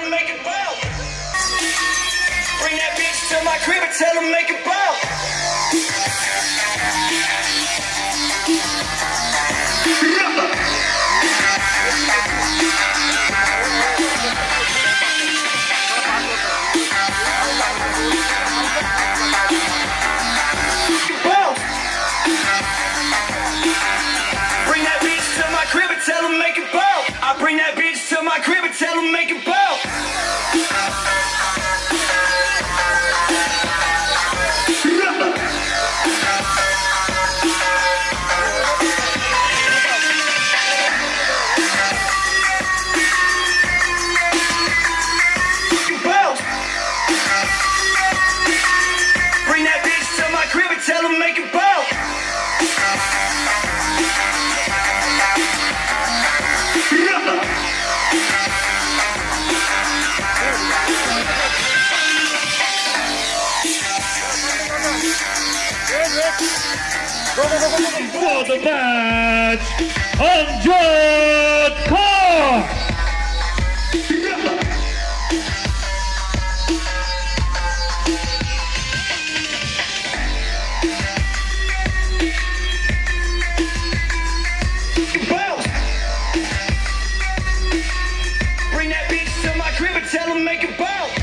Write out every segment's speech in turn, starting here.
them make it bounce. Bring that bitch to my crib and tell them make it bounce. Tell them make it bounce. I bring that bitch to my crib and tell them make it bounce. Bounce. Bring that bitch to my crib and tell them make it bounce. For the match, Amjad Khan. Bounce. Bring that bitch to my crib and tell them make it bounce.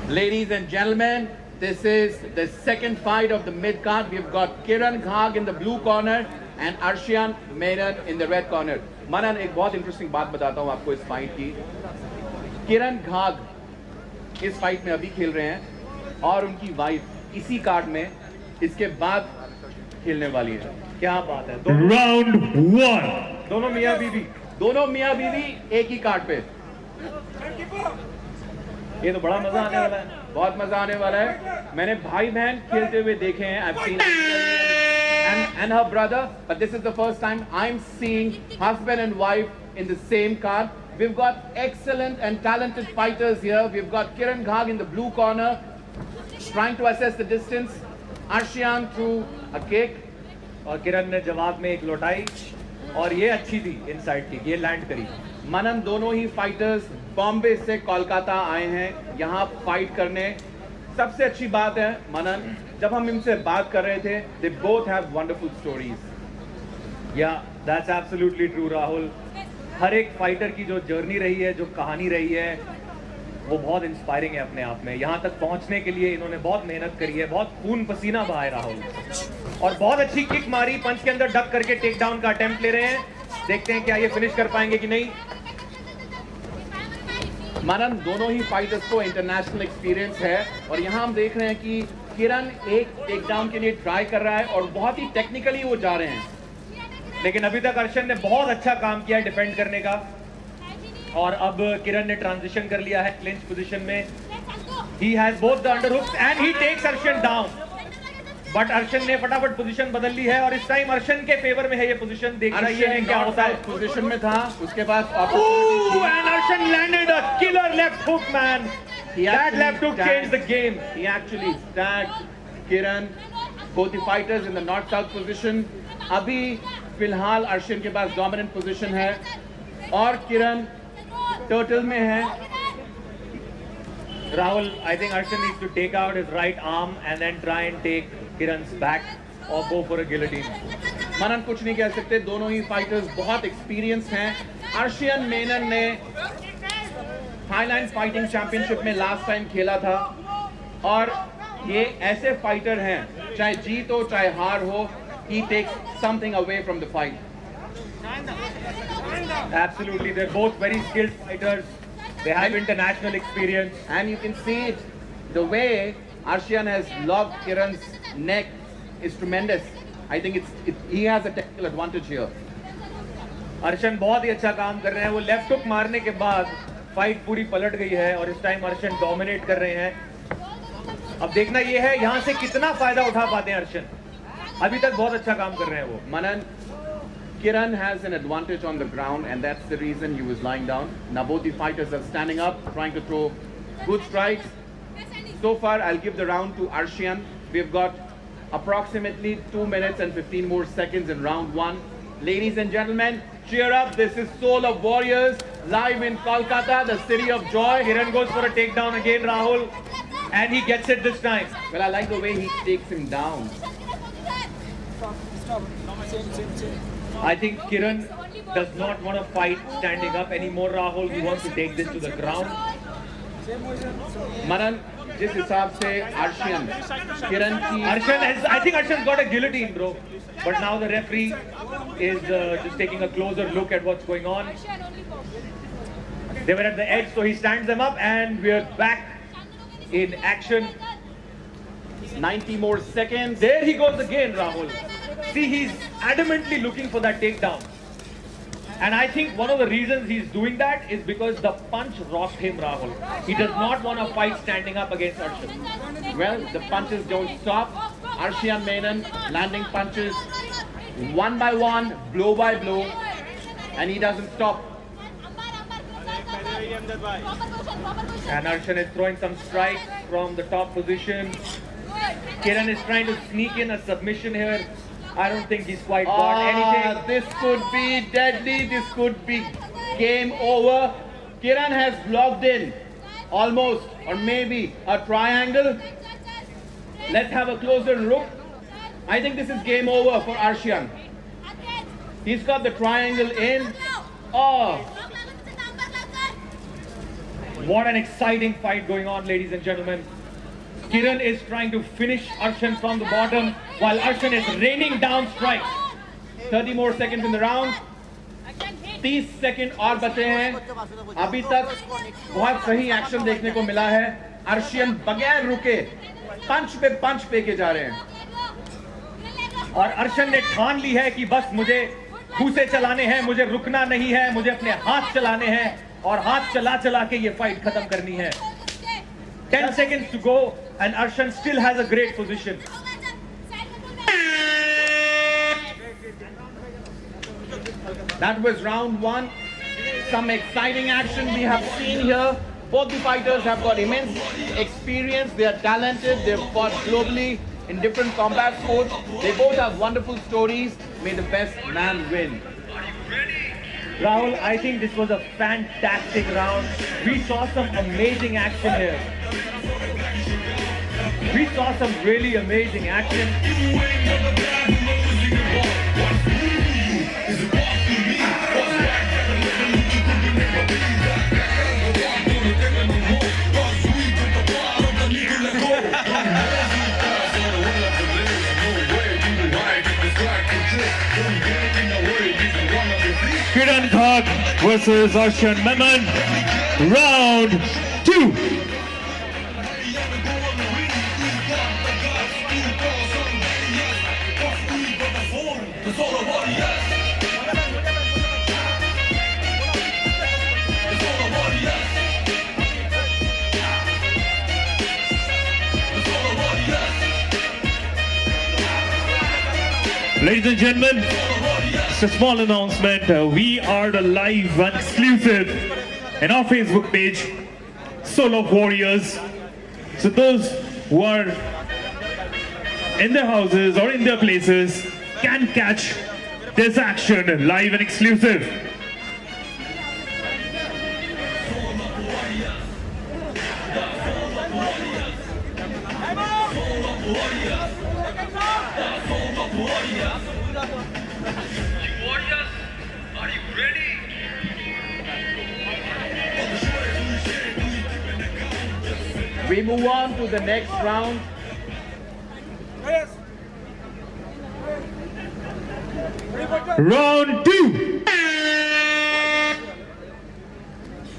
Ladies and gentlemen, this is the second fight of the mid card. We've got Kiran Ghag in the blue corner and Arshian Menon in the red corner. मनन एक बहुत interesting बात बताता हूँ आपको इस fight की. किरण घाग इस fight में अभी खेल रहे हैं और उनकी वाइफ इसी कार्ड में इसके बाद खेलने वाली है. क्या बात है. Round 1. दोनों मियाँ बीवी एक ही कार्ड पे. ये तो बड़ा मजा आने वाला है. बहुत मजा आने वाला है. मैंने भाई बहन खेलते हुए देखे हैं. I've seen and her brother, but this is the first time I'm seeing husband and wife in the same card. We've got excellent and talented fighters here. We've got Kiran Ghag in the blue corner, trying to assess the distance. Arshian threw a kick. और किरण ने जवाब में एक लौटाई और ये अच्छी थी इनसाइड की. ये लैंड करी. मनन दोनों ही फाइटर्स बॉम्बे से कोलकाता आए हैं यहाँ फाइट करने. सबसे अच्छी बात है मनन, जब हम इनसे बात कर रहे थे, they both have wonderful stories. Yeah, that's absolutely true, Rahul. हर एक फाइटर की जो जर्नी रही है, जो कहानी रही है, वो बहुत इंस्पायरिंग है अपने आप में. यहाँ तक पहुँचने के लिए इन्होंने बहुत मेहनत करी है, बहुत खून पसीना बहाया राहुल, और बहुत अच्छी किक मारी. पंच के अंदर डक करके टेक डाउन का अटेम्प्ट ले रहे हैं. देखते हैं क्या ये फिनिश कर पाएंगे कि नहीं. मनन दोनों ही फाइटर्स को इंटरनेशनल एक्सपीरियंस है और यहाँ हम देख रहे हैं कि किरण एक टेक डाउन के लिए ट्राई कर रहा है और बहुत ही टेक्निकली वो जा रहे हैं. लेकिन अभी तक अर्शन ने बहुत अच्छा काम किया है डिफेंड करने का. और अब किरण ने ट्रांजिशन कर लिया है क्लिंच पोजीशन में. He has both the underhooks and he takes Arshan down. But Arshan ने फटाफट पोजीशन बदल ली है और इस टाइम अर्शन के फेवर में है ये पोजीशन. देख रही है क्या होता है. पोजीशन में था, उसके बाद and Arshan landed a killer left hook, man. That left hook changed the game. He actually stacked Kiran, both the fighters in the north-south position. अभी फिलहाल अर्शन के पास डोमिनेंट पोजीशन है और किरण टर्टल में है. Rahul, I think Arshan needs to take out his right arm and then try and take Kiran's back or go for a guillotine. मनन कुछ नहीं कह सकते. दोनों ही फाइटर्स बहुत एक्सपीरियंस हैं. आर्शियन मेनन ने थाईलैंड फाइटिंग चैंपियनशिप में लास्ट टाइम खेला था और ये ऐसे फाइटर हैं, चाहे जीत हो चाहे हार हो, he takes something away from the fight. Absolutely, they're both very skilled fighters. They have international experience, and you can see it. The way Arshian has locked Kiran's neck is tremendous. I think he has a technical advantage here. Arshan बहुत ही अच्छा काम कर रहे हैं. वो left hook मारने के बाद फाइट पूरी पलट गई है और इस टाइम अर्शन डोमिनेट कर रहे हैं. अब देखना ये है यहाँ से कितना फायदा उठा पाते हैं अर्शन. अभी तक बहुत अच्छा काम कर रहे हैं वो. मनन, Kiran has an advantage on the ground and that's the reason he was lying down. Now both the fighters are standing up, trying to throw good strikes. So far I'll give the round to Arshian. We've got approximately 2 minutes and 15 more seconds in round 1. Ladies and gentlemen, cheer up. This is Soul of Warriors live in Kolkata, the city of joy. Kiran goes for a takedown again, Rahul, and he gets it this time. Well, I like the way he takes him down. I think Kiran does not want to fight standing up anymore, Rahul. He wants to take this to the ground. Manan, जिस हिसाब से Arshian, Kiran की I think Arshan's got a guillotine, bro. But now the referee is just taking a closer look at what's going on. They were at the edge, so he stands them up, and we're back in action. 90 more seconds. There he goes again, Rahul. See, he's adamantly looking for that takedown. And I think one of the reasons he's doing that is because the punch rocked him, Rahul. He does not want to fight standing up against Arshan. Well, the punches don't stop. Arshian Menon landing punches one by one, blow by blow, and he doesn't stop. And Arshan is throwing some strikes from the top position. Kiran is trying to sneak in a submission here. I don't think he's quite got anything. This could be deadly. This could be game over. Kiran has blocked in almost, or maybe a triangle. Let's have a closer look. I think this is game over for Arshian. He's got the triangle in. Oh, What an exciting fight going on, ladies and gentlemen. Kiran is trying to finish Arshan from the bottom, while Arshan is raining down strikes. 30 more seconds in the round. 30 second और बचे हैं. अभी तक बहुत सही action देखने को मिला है. अर्शियन बगैर रुके पंच पे जा रहे हैं. और अर्शन ने ठान ली है कि बस मुझे घूसे चलाने हैं, मुझे रुकना नहीं है, मुझे अपने हाथ चलाने हैं और हाथ चला चला के ये फाइट खत्म करनी है. 10 seconds to go and Arshan still has a great position. That was round 1. Some exciting action we have seen here. Both the fighters have got immense experience. They are talented. They've fought globally in different combat sports. They both have wonderful stories. May the best man win. Rahul, I think this was a fantastic round. We saw some amazing action here. We saw some really amazing action. Kiran Thak versus Arshan Menon. Round 2. Ladies and gentlemen, just a small announcement. We are the live and exclusive in our Facebook page, Soul of Warriors. So those who are in their houses or in their places can catch this action live and exclusive. Warriors, are you ready? We move on to the next round. Round 2.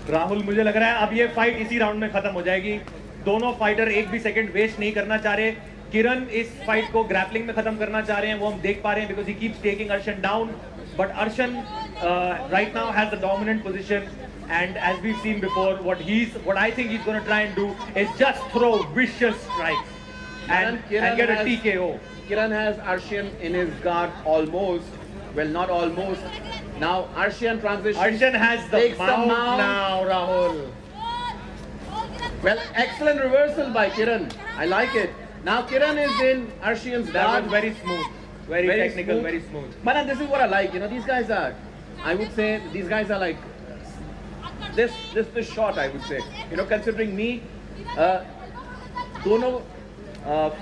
Rahul, मुझे लग रहा है अब ये fight इसी round में खत्म हो जाएगी. दोनों फाइटर एक भी सेकंड वेस्ट नहीं करना चाह रहे. किरण इस फाइट को ग्रैपलिंग में खत्म करना चाह रहे हैं, वो हम देख पा रहे हैं, because he keeps taking Arshan down. But Arshan right now has the dominant position, and as we've seen before, what I think he's going to try and do is just throw vicious strikes and get a TKO. Kiran has Arshian in his guard almost. Well, not almost. Now Arshian transitions. Arshan has the takes mount mount now, Rahul. Well, excellent reversal by Kiran. I like it. Now Kiran is in Arshian's That guard. was very smooth. Very technical, very smooth. Manan, this is what I like. You know, these guys are, I would say, these guys are like, this shot, I would say. You know, considering me, दोनों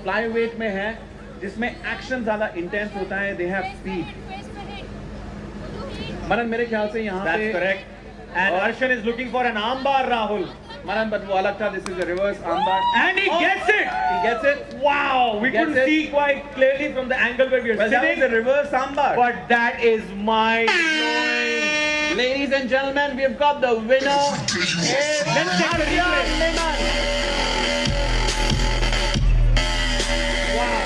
flyweight में है, जिसमें action ज़्यादा intense होता है, they have speed. Manan, मेरे ख्याल से यहाँ पे. That's correct. And Arshan is looking for an armbar, Rahul. Manan, but वो अलग था. This is a reverse armbar. And he gets it. He gets it. Wow, we Gets couldn't it. see quite clearly from the angle where we are Well, that sitting. is a reverse armbar. But that is mind-blowing. Ladies and gentlemen, we have got the winner. Let's check the replay. Wow.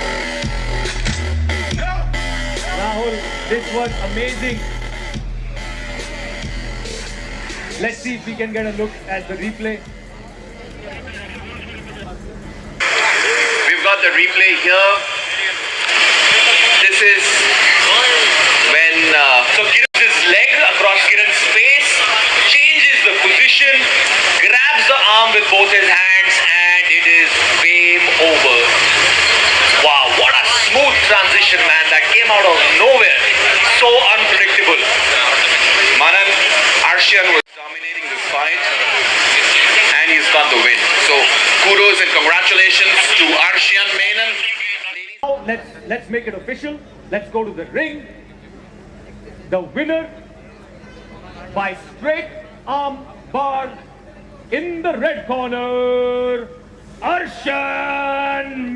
Rahul, this was amazing. Let's see if we can get a look at the replay. We've got the replay here. This is when so Kiran's leg across Kiran's face, changes the position, grabs the arm with both his hands, and it is game over. Wow, what a smooth transition, man. That came out of nowhere. So unpredictable. Manan, Arshian was dominating this fight, and he's got the win. So kudos and congratulations to Arshian Menon. Now let's make it official. Let's go to the ring. The winner by straight arm bar in the red corner, Arshan